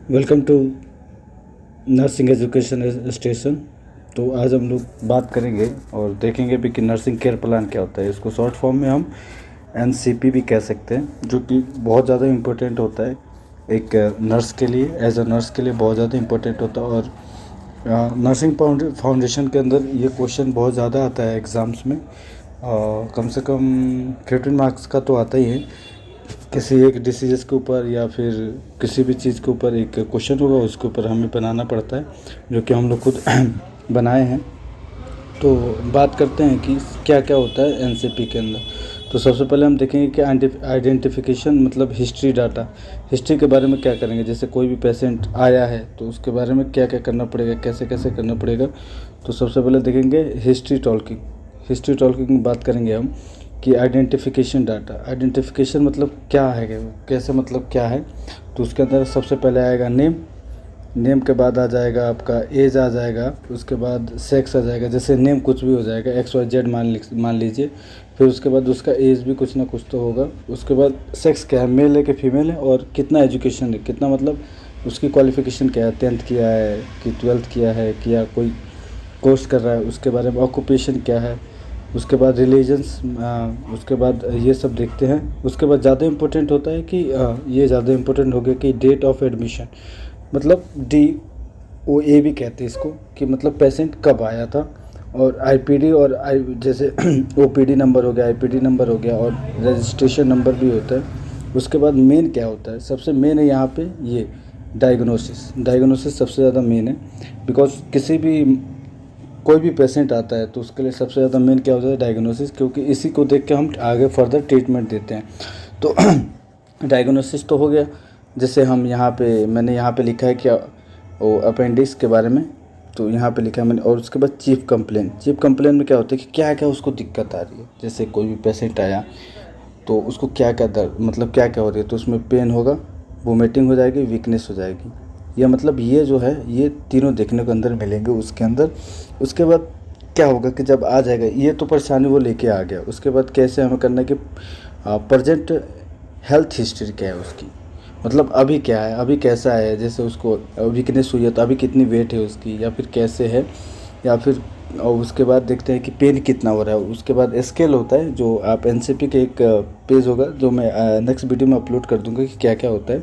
Welcome to nursing education station. तो आज हम लोग बात करेंगे और देखेंगे भी कि नर्सिंग केयर प्लान क्या होता है। इसको शॉर्ट फॉर्म में हम एनसीपी भी कह सकते हैं, जो कि बहुत ज़्यादा इम्पोर्टेंट होता है एक नर्स के लिए। एज अ नर्स के लिए बहुत ज़्यादा इम्पोर्टेंट होता है। और नर्सिंग फाउंडेशन के अंदर ये क्वेश्चन बहुत ज़्यादा आता है एग्ज़ाम्स में। कम से कम 15 मार्क्स का तो आता ही है। किसी एक डिसीज़ के ऊपर या फिर किसी भी चीज़ के ऊपर एक क्वेश्चन होगा, उसके ऊपर हमें बनाना पड़ता है, जो कि हम लोग खुद बनाए हैं। तो बात करते हैं कि क्या क्या होता है एनसीपी के अंदर। तो सबसे पहले हम देखेंगे कि आइडेंटिफिकेशन मतलब हिस्ट्री डाटा। हिस्ट्री के बारे में क्या करेंगे, जैसे कोई भी पेशेंट आया है तो उसके बारे में क्या क्या करना पड़ेगा, कैसे कैसे करना पड़ेगा। तो सबसे पहले देखेंगे हिस्ट्री टॉकिंग। हिस्ट्री टॉकिंग में बात करेंगे हम कि आइडेंटिफिकेशन डाटा। आइडेंटिफिकेशन मतलब क्या है, कैसे मतलब क्या है। तो उसके अंदर सबसे पहले आएगा नेम। नेम के बाद आ जाएगा आपका एज आ जाएगा, उसके बाद सेक्स आ जाएगा। जैसे नेम कुछ भी हो जाएगा, XYZ मान लीजिए। फिर उसके बाद उसका एज भी कुछ ना कुछ तो होगा। उसके बाद सेक्स क्या है, मेल है कि फीमेल है, और कितना एजुकेशन है, कितना मतलब उसकी क्वालिफिकेशन क्या है, 10th किया है कि 12th किया है कि या कोई कोर्स कर रहा है, उसके बारे में ऑक्यूपेशन क्या है। उसके बाद रिलीजन्स, उसके बाद ये सब देखते हैं। उसके बाद ज़्यादा इम्पोर्टेंट होता है कि ये ज़्यादा इम्पोर्टेंट हो गया कि डेट ऑफ एडमिशन, मतलब DOA भी कहते हैं इसको, कि मतलब पेशेंट कब आया था। और IPD और जैसे OPD नंबर हो गया, IPD नंबर हो गया, और रजिस्ट्रेशन नंबर भी होता है। उसके बाद मेन क्या होता है, सबसे मेन है यहाँ पे ये डायग्नोसिस। डायग्नोसिस सबसे ज़्यादा मेन है, बिकॉज किसी भी कोई भी पेशेंट आता है तो उसके लिए सबसे ज़्यादा मेन क्या होता है, डायग्नोसिस, क्योंकि इसी को देख के हम आगे फर्दर ट्रीटमेंट देते हैं। तो डायग्नोसिस तो हो गया। जैसे हम यहाँ पे मैंने यहाँ पे लिखा है कि वो अपेंडिक्स के बारे में, तो यहाँ पे लिखा है मैंने। और उसके बाद चीफ कंप्लेन। चीफ कंप्लेन में क्या होता है कि क्या क्या उसको दिक्कत आ रही है। जैसे कोई भी पेशेंट आया तो उसको क्या क्या दर्द, मतलब क्या क्या हो रही है। तो उसमें पेन होगा, वोमिटिंग हो जाएगी, वीकनेस हो जाएगी, या मतलब ये जो है ये तीनों देखने को अंदर मिलेंगे उसके अंदर। उसके बाद क्या होगा कि जब आ जाएगा ये तो परेशानी वो लेके आ गया, उसके बाद कैसे हमें करना है कि प्रेजेंट हेल्थ हिस्ट्री क्या है उसकी, मतलब अभी क्या है, अभी कैसा है। जैसे उसको वीकनेस हुई है तो अभी कितनी वेट है उसकी, या फिर कैसे है, या फिर। और उसके बाद देखते हैं कि पेन कितना हो रहा है। उसके बाद स्केल होता है, जो आप एनसीपी के एक पेज होगा जो मैं नेक्स्ट वीडियो में अपलोड कर दूंगा कि क्या क्या होता है।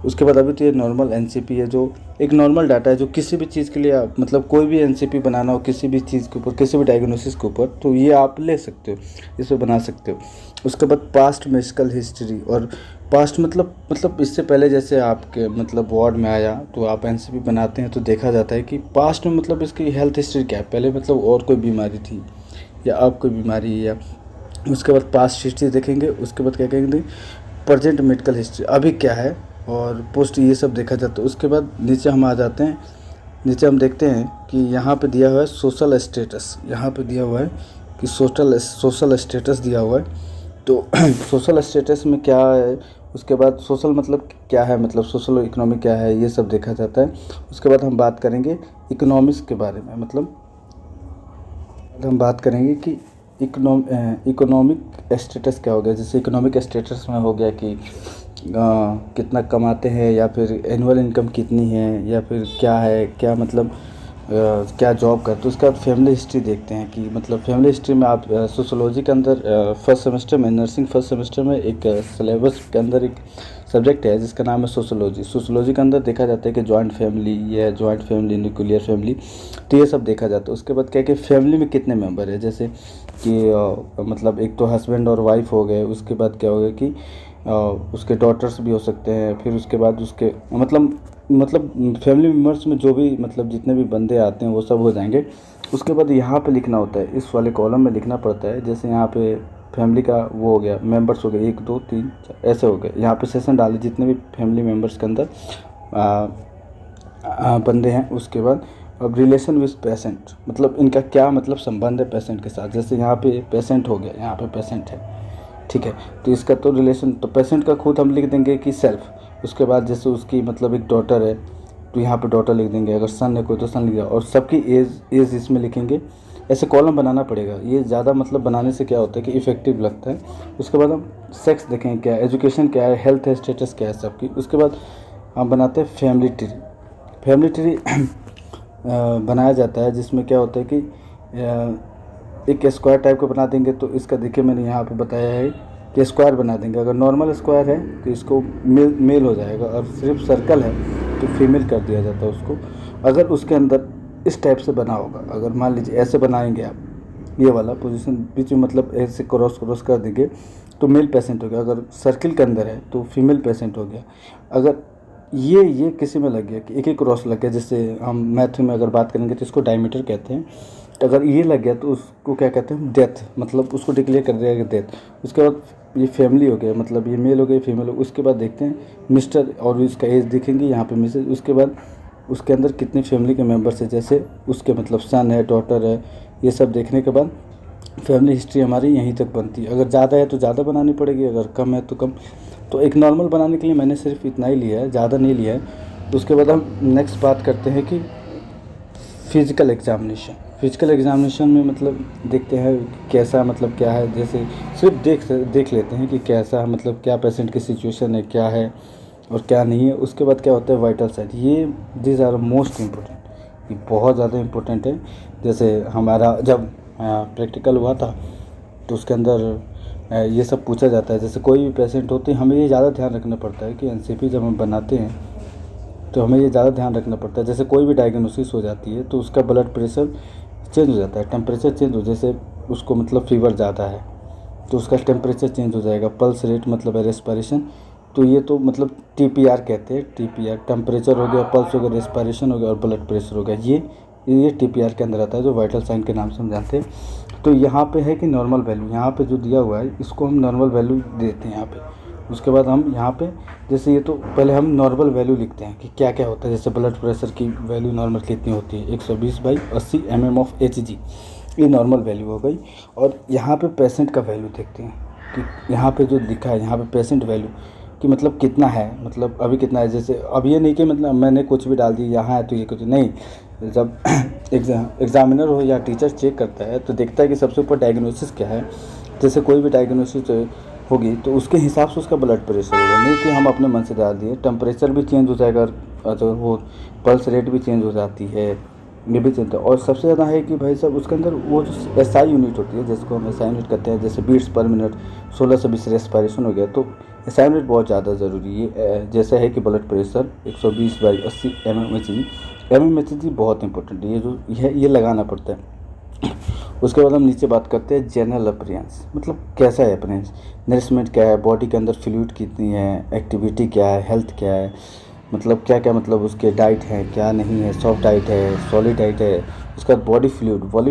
उसके बाद अभी तो ये नॉर्मल एनसीपी है, जो एक नॉर्मल डाटा है, जो किसी भी चीज़ के लिए आप मतलब कोई भी एनसीपी बनाना हो किसी भी चीज़ के ऊपर, किसी भी डायग्नोसिस के ऊपर, तो ये आप ले सकते हो, इस पर बना सकते हो। उसके बाद पास्ट मेडिकल हिस्ट्री। और पास्ट मतलब इससे पहले जैसे आपके मतलब वार्ड में आया तो आप एनसीपी बनाते हैं, तो देखा जाता है कि पास्ट में मतलब इसकी हेल्थ हिस्ट्री क्या है, पहले मतलब और कोई बीमारी थी या अब कोई बीमारी है, या उसके बाद पास्ट हिस्ट्री देखेंगे। उसके बाद क्या कहेंगे, प्रेजेंट मेडिकल हिस्ट्री, अभी क्या है, और पोस्ट, ये सब देखा जाता है। उसके बाद नीचे हम आ जाते हैं। नीचे हम देखते हैं कि यहाँ पे दिया हुआ है सोशल स्टेटस। यहाँ पे दिया हुआ है कि सोशल स्टेटस दिया हुआ है। तो सोशल स्टेटस में क्या है, उसके बाद सोशल मतलब क्या है, मतलब सोशल इकोनॉमिक क्या है, ये सब देखा जाता है। उसके बाद हम बात करेंगे इकोनॉमिक्स के बारे में, मतलब हम बात करेंगे कि इकोनॉमिक स्टेटस क्या हो गया। जैसे इकोनॉमिक स्टेटस में हो गया कि कितना कमाते हैं, या फिर एनुअल इनकम कितनी है, या फिर क्या है, क्या मतलब क्या जॉब करते हैं। उसके बाद फैमिली हिस्ट्री देखते हैं कि मतलब फैमिली हिस्ट्री में आप सोशोलॉजी के अंदर फर्स्ट सेमेस्टर में, नर्सिंग फर्स्ट सेमेस्टर में एक सिलेबस के अंदर एक सब्जेक्ट है जिसका नाम है सोशोलॉजी। सोशोलॉजी के अंदर देखा जाता है कि जॉइंट फैमिली या जॉइंट फैमिली, न्यूक्लियर फैमिली, तो ये सब देखा जाता है। उसके बाद क्या कि फैमिली में कितने मेंबर है, जैसे कि मतलब एक तो हस्बैंड और वाइफ हो गए। उसके बाद क्या हो गया कि उसके डॉटर्स भी हो सकते हैं। फिर उसके बाद उसके मतलब फैमिली मेम्बर्स में जो भी मतलब जितने भी बंदे आते हैं वो सब हो जाएंगे। उसके बाद यहाँ पे लिखना होता है, इस वाले कॉलम में लिखना पड़ता है। जैसे यहाँ पे फैमिली का वो हो गया, मेंबर्स हो गए 1 2 3 4 ऐसे हो गए। यहाँ पे सेशन डाले जितने भी फैमिली मेम्बर्स के अंदर बंदे हैं। उसके बाद अब रिलेशन विद पेशेंट, मतलब इनका क्या मतलब संबंध है पेशेंट के साथ। जैसे यहाँ पे पेशेंट हो गया, यहाँ पे पेशेंट है, ठीक है, तो इसका तो रिलेशन, तो पेशेंट का खुद हम लिख देंगे कि सेल्फ। उसके बाद जैसे उसकी मतलब एक डॉटर है तो यहाँ पे डॉटर लिख देंगे, अगर सन है कोई तो सन लिख देगा, और सबकी एज इसमें लिखेंगे। ऐसे कॉलम बनाना पड़ेगा। ये ज़्यादा मतलब बनाने से क्या होता है कि इफेक्टिव लगता है। उसके बाद हम सेक्स देखेंगे क्या है, एजुकेशन क्या है, हेल्थ स्टेटस क्या है सबकी। उसके बाद हम बनाते हैं फैमिली ट्री। फैमिली ट्री बनाया जाता है जिसमें क्या होता है कि एक स्क्वायर टाइप का बना देंगे। तो इसका देखिए मैंने यहाँ पे बताया है कि स्क्वायर बना देंगे। अगर नॉर्मल स्क्वायर है तो इसको मेल हो जाएगा, और सिर्फ सर्कल है तो फीमेल कर दिया जाता है उसको। अगर उसके अंदर इस टाइप से बना होगा, अगर मान लीजिए ऐसे बनाएंगे आप, ये वाला पोजीशन बीच में मतलब ऐसे क्रॉस कर देंगे तो मेल पेशेंट हो गया। अगर सर्किल के अंदर है तो फीमेल पेशेंट हो गया। अगर ये किसी में लग गया कि एक क्रॉस लग गया, जैसे हम मैथ में अगर बात करेंगे तो इसको डायमीटर कहते हैं। तो अगर ये लग गया तो उसको क्या कहते हैं, डेथ, मतलब उसको डिक्लेयर कर दिया गया डेथ। उसके बाद ये फैमिली हो गया, मतलब ये मेल हो गया, फीमेल हो। उसके बाद देखते हैं मिस्टर, और इसका एज दिखेंगे यहाँ पे मिसेज। उसके बाद उसके अंदर कितने फैमिली के मेंबर्स है, जैसे उसके मतलब सन है, डॉटर है, ये सब देखने के बाद फैमिली हिस्ट्री हमारी यहीं तक बनती है। अगर ज़्यादा है तो ज़्यादा बनानी पड़ेगी, अगर कम है तो कम। तो एक नॉर्मल बनाने के लिए मैंने सिर्फ इतना ही लिया है, ज़्यादा नहीं लिया है। उसके बाद हम नेक्स्ट बात करते हैं कि फिज़िकल एग्ज़ामिनेशन। फिज़िकल एग्ज़ामिनेशन में मतलब देखते हैं कैसा, मतलब क्या है, जैसे सिर्फ देख लेते हैं कि कैसा, मतलब क्या पेशेंट की सिचुएशन है, क्या है और क्या नहीं है। उसके बाद क्या होता है, वाइटल साइन। ये दीज आर मोस्ट इम्पोर्टेंट, ये बहुत ज़्यादा इम्पोर्टेंट है। जैसे हमारा जब प्रैक्टिकल हुआ था तो उसके अंदर ये सब पूछा जाता है। जैसे कोई भी पेशेंट होते हैं, हमें ये ज़्यादा ध्यान रखना पड़ता है कि एनसीपी जब हम बनाते हैं तो हमें ये ज़्यादा ध्यान रखना पड़ता है। जैसे कोई भी डायग्नोसिस हो जाती है तो उसका ब्लड प्रेशर चेंज हो जाता है, टेम्परेचर चेंज हो, जैसे उसको मतलब फीवर ज़्यादा है तो उसका टेम्परेचर चेंज हो जाएगा। पल्स रेट मतलब रेस्पिरेशन, तो ये तो मतलब टीपीआर कहते हैं। टीपीआर टेम्परेचर हो गया, पल्स हो गया, रेस्पिरेशन हो गया और ब्लड प्रेशर हो गया। ये टीपीआर के अंदर आता है, जो वाइटल साइन के नाम से हम जानते हैं। तो यहाँ पे है कि नॉर्मल वैल्यू, यहाँ पे जो दिया हुआ है इसको हम नॉर्मल वैल्यू देते हैं यहाँ पे। उसके बाद हम यहाँ पे जैसे ये तो पहले हम नॉर्मल वैल्यू लिखते हैं कि क्या क्या होता है। जैसे ब्लड प्रेशर की वैल्यू नॉर्मल कितनी होती है, 120/80 mm ऑफ Hg, ये नॉर्मल वैल्यू हो गई। और यहाँ पे पेशेंट का वैल्यू देखते हैं कि यहाँ पे जो लिखा है यहाँ पे पेशेंट वैल्यू कि मतलब कितना है, मतलब अभी कितना है। जैसे अब ये नहीं कि मतलब मैंने कुछ भी डाल दिया यहाँ है तो ये कुछ नहीं। जब एग्जामिनर हो या टीचर चेक करता है तो देखता है कि सबसे ऊपर डायग्नोसिस क्या है। जैसे कोई भी डायग्नोसिस होगी तो उसके हिसाब से उसका ब्लड प्रेशर होगा, नहीं कि हम अपने मन से डाल दिए। टेम्परेचर भी चेंज हो जाएगा, तो वो पल्स रेट भी चेंज हो जाती है, ये भी चेंज। और सबसे ज़्यादा है कि भाई साहब उसके अंदर वो जो एसआई यूनिट होती है, जिसको हम एसआई यूनिट कहते हैं, जैसे बीट्स पर मिनट, 16 से 20 रेस्पिरेशन हो गया, तो एसआई यूनिट बहुत ज़्यादा ज़रूरी है। जैसे है कि ब्लड प्रेशर 120/80 mmHg बहुत इंपॉर्टेंट है, ये जो है ये लगाना पड़ता है। उसके बाद हम नीचे बात करते हैं जनरल अपीयरेंस, मतलब कैसा है अपीयरेंस, नरिशमेंट क्या है, बॉडी के अंदर फ्लूइड कितनी है, एक्टिविटी क्या है, हेल्थ क्या है, मतलब क्या क्या, मतलब उसके डाइट है क्या नहीं है, सॉफ्ट डाइट है, सॉलिड डाइट है। उसके बाद बॉडी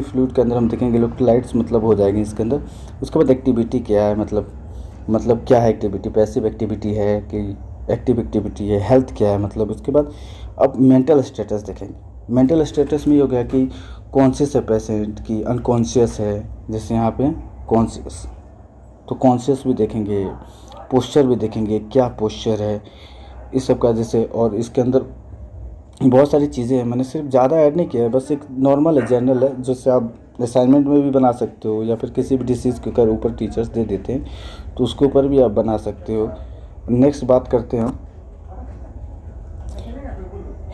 फ्लूइड के अंदर हम देखेंगे इलेक्ट्रोलाइट्स मतलब हो जाएंगे इसके अंदर। उसके बाद एक्टिविटी क्या है, मतलब क्या है एक्टिविटी, पैसिव एक्टिविटी है कि एक्टिव एक्टिविटी है, हेल्थ क्या है मतलब। उसके बाद अब मेंटल स्टेटस देखेंगे। मेंटल स्टेटस में ये हो गया कि कॉन्शियस है पेशेंट की अनकॉन्शियस है, जैसे यहाँ पे कॉन्शियस, तो कॉन्शियस भी देखेंगे, पोस्चर भी देखेंगे क्या पोस्चर है, इस सब का जैसे। और इसके अंदर बहुत सारी चीज़ें हैं, मैंने सिर्फ ज़्यादा ऐड नहीं किया है, बस एक नॉर्मल है, जनरल है, जिससे आप असाइनमेंट में भी बना सकते हो या फिर किसी भी डिसीज़ के अगर ऊपर टीचर्स दे देते हैं तो उसके ऊपर भी आप बना सकते हो। नेक्स्ट बात करते हैं हम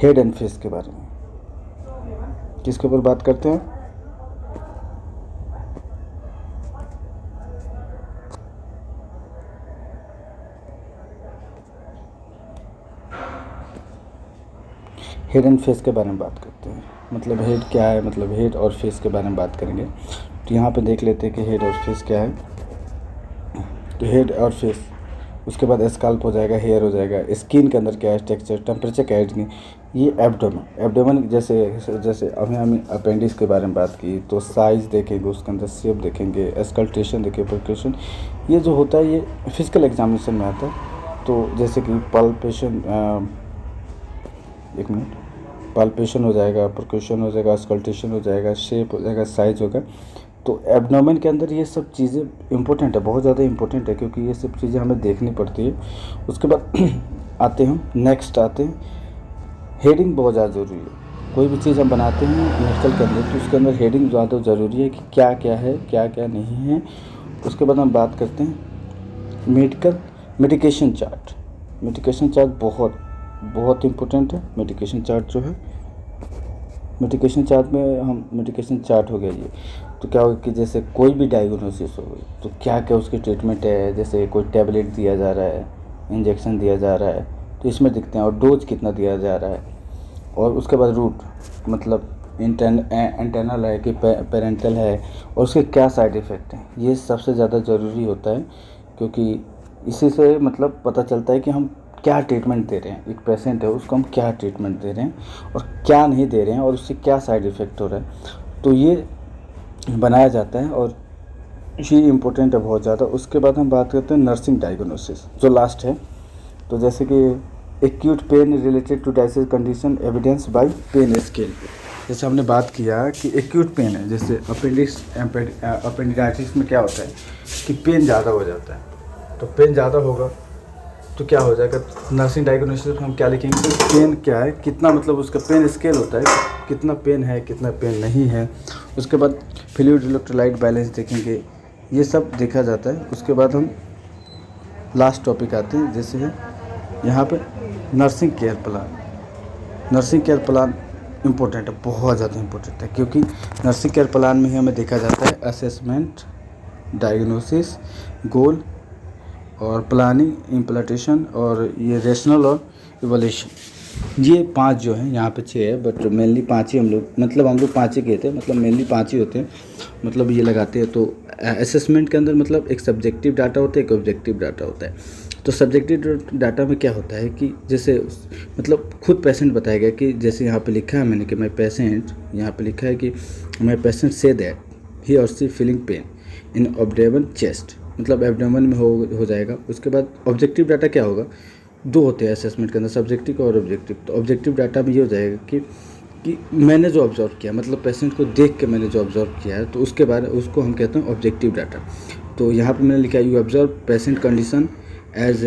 हेड एंड फेस के बारे में। किसके ऊपर बात करते हैं, हेड एंड फेस के बारे में बात करते हैं। मतलब हेड क्या है, मतलब हेड और फेस के बारे में बात करेंगे। तो यहाँ पे देख लेते हैं कि हेड और फेस क्या है। तो हेड और फेस, उसके बाद स्काल्प हो जाएगा, हेयर हो जाएगा, स्किन के अंदर क्या है, टेक्सचर, टेम्परेचर क्या है, ये एब्डोमेन जैसे अभी हम अपेंडिक्स के बारे में बात की तो साइज़ देखेंगे, उसके अंदर शेप देखेंगे, स्कल्टेशन देखेंगे, परक्यूशन, ये जो होता है ये फिजिकल एग्जामिनेशन में आता है। तो जैसे कि पाल्पेशन, एक मिनट, पाल्पेशन हो जाएगा, परक्यूशन हो जाएगा, स्कल्टेशन हो जाएगा, शेप हो जाएगा, साइज होगा। तो एब्डोमेन के अंदर ये सब चीज़ें इंपॉर्टेंट है, बहुत ज़्यादा इंपॉर्टेंट है, क्योंकि ये सब चीज़ें हमें देखनी पड़ती है। उसके बाद आते हैं नेक्स्ट आते हैं हेडिंग, बहुत ज़्यादा ज़रूरी है। कोई भी चीज़ हम बनाते हैं मेडिकल के अंदर तो उसके अंदर हेडिंग ज़्यादा ज़रूरी है कि क्या क्या है, क्या क्या नहीं है। उसके बाद हम बात करते हैं मेडिकेशन चार्ट। मेडिकेशन चार्ट बहुत बहुत इम्पोर्टेंट है मेडिकेशन चार्ट जो है। मेडिकेशन चार्ट में हम मेडिकेशन चार्ट हो गया ये, तो क्या होगा कि जैसे कोई भी डायग्नोसिस हो गई तो क्या क्या उसकी ट्रीटमेंट है, जैसे कोई टैबलेट दिया जा रहा है, इंजेक्शन दिया जा रहा है, तो इसमें दिखते हैं, और डोज कितना दिया जा रहा है, और उसके बाद रूट मतलब इंटरनल है कि पेरेंटल है, और उसके क्या साइड इफ़ेक्ट हैं, ये सबसे ज़्यादा ज़रूरी होता है, क्योंकि इसी से मतलब पता चलता है कि हम क्या ट्रीटमेंट दे रहे हैं। एक पेशेंट है उसको हम क्या ट्रीटमेंट दे रहे हैं और क्या नहीं दे रहे हैं, और उससे क्या साइड इफ़ेक्ट हो रहा है, तो ये बनाया जाता है, और ये इम्पोर्टेंट है बहुत ज़्यादा। उसके बाद हम बात करते हैं नर्सिंग डायग्नोसिस जो लास्ट है। तो जैसे कि acute pain related to disease condition evidence by pain scale. जैसे हमने बात किया कि एक्यूट पेन है, जैसे अपेंडिसाइटिस में क्या होता है कि पेन ज़्यादा हो जाता है, तो पेन ज़्यादा होगा तो क्या हो जाएगा, नर्सिंग डायग्नोसिस में हम क्या लिखेंगे, पेन क्या है, कितना मतलब उसका पेन स्केल होता है, कितना पेन है कितना पेन नहीं है। उसके बाद फ्लूइड इलेक्ट्रोलाइट बैलेंस देखेंगे, ये सब देखा जाता है। उसके बाद हम लास्ट टॉपिक आते हैं, जैसे है यहाँ पे nursing care plan. Nursing care plan important है, बहुत ज़्यादा इम्पोर्टेंट है, क्योंकि नर्सिंग केयर प्लान में ही हमें देखा जाता है असेसमेंट, डायग्नोसिस, गोल और प्लानिंग, इम्प्लीमेंटेशन और ये रेशनल और इवोल्यूशन। ये 5 जो हैं, यहाँ पे 6 है बट मेनली 5 ही हम लोग 5 ही कहते हैं, मतलब मेनली 5 ही होते हैं, मतलब ये लगाते हैं। तो असेसमेंट के अंदर मतलब एक सब्जेक्टिव डाटा होता है, एक ऑब्जेक्टिव डाटा होता है। तो सब्जेक्टिव डाटा में क्या होता है कि जैसे मतलब खुद पेशेंट बताएगा कि जैसे यहाँ पे लिखा है मैंने कि माई पेशेंट, यहाँ पे लिखा है कि माई पेशेंट से that he or she feeling pain in abdomen chest, मतलब एब्डोमेन में हो जाएगा। उसके बाद ऑब्जेक्टिव डाटा क्या होगा, 2 होते हैं असेसमेंट के अंदर, सब्जेक्टिव और ऑब्जेक्टिव। तो ऑब्जेक्टिव डाटा में ये हो जाएगा कि मैंने जो ऑब्जर्व किया, मतलब पेशेंट को देख के मैंने जो ऑब्जर्व किया है, तो उसके बारे उसको हम कहते हैं ऑब्जेक्टिव डाटा। तो यहाँ पे मैंने लिखा है you observe patient condition as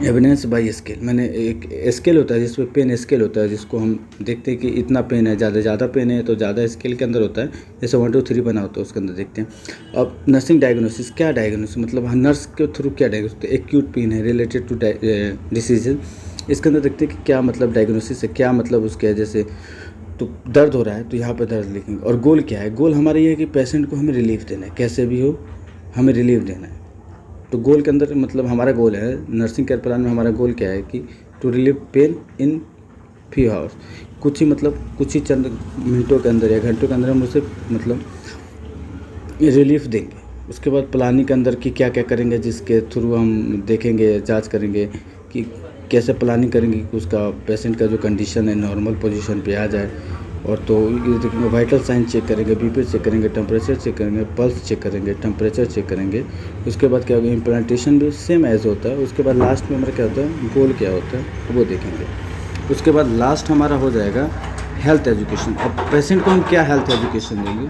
evidence by scale. मैंने एक स्केल होता है जिसमें पेन स्केल होता है, जिसको हम देखते हैं कि इतना पेन है, ज़्यादा पेन है तो ज़्यादा स्केल के अंदर होता है, जैसे 1 2 3 बना होता है उसके अंदर देखते हैं। अब नर्सिंग डायग्नोसिस, क्या डायग्नोसिस मतलब नर्स के थ्रू क्या डायग्नोसिस, तो एक्यूट पेन है रिलेटेड टू डिसीज, इसके अंदर देखते हैं कि क्या मतलब डायग्नोसिस है, क्या मतलब उसके है, जैसे तो दर्द हो रहा है तो यहाँ पर दर्द लिखेंगे। और गोल क्या है, गोल हमारा ये है कि पेशेंट को हमें रिलीफ देना है, कैसे भी हो हमें रिलीफ देना है। तो गोल के अंदर मतलब हमारा गोल है नर्सिंग केयर प्लान में, हमारा गोल क्या है कि to relieve pain in few hours, कुछ ही चंद मिनटों के अंदर या घंटों के अंदर हम उसे मतलब रिलीफ देंगे। उसके बाद प्लानिंग के अंदर कि क्या क्या करेंगे, जिसके थ्रू हम देखेंगे, जांच करेंगे कि कैसे प्लानिंग करेंगे कि उसका पेशेंट का जो कंडीशन है नॉर्मल पोजीशन पे आ जाए। और तो ये देखेंगे वाइटल साइन चेक करेंगे, बीपी चेक करेंगे, टेम्परेचर चेक करेंगे, पल्स चेक करेंगे, टेम्परेचर चेक करेंगे। उसके बाद क्या होगा, इम्प्लांटेशन भी सेम एज होता है। उसके बाद लास्ट में हमारा क्या होता है, गोल क्या होता है वो देखेंगे। उसके बाद लास्ट हमारा हो जाएगा हेल्थ एजुकेशन। अब पेशेंट को हम क्या हेल्थ एजुकेशन देंगे,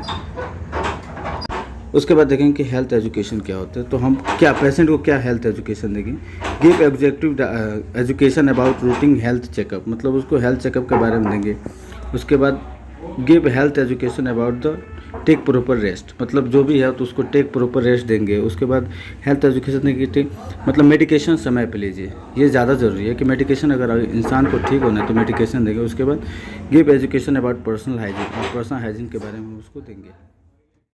उसके बाद देखेंगे कि हेल्थ एजुकेशन क्या होता है। तो हम क्या पेशेंट को क्या हेल्थ एजुकेशन देंगे, give executive education about routine health checkup, मतलब उसको हेल्थ चेकअप के बारे में देंगे। उसके बाद give health education about the take proper rest, मतलब जो भी है तो उसको टेक प्रॉपर रेस्ट देंगे। उसके बाद हेल्थ एजुकेशन देंगे मतलब मेडिकेशन समय पे लीजिए, ये ज़्यादा ज़रूरी है कि मेडिकेशन अगर इंसान को ठीक होना है तो मेडिकेशन देंगे। उसके बाद give education about personal hygiene, और पर्सनल हाइजीन के बारे में उसको देंगे।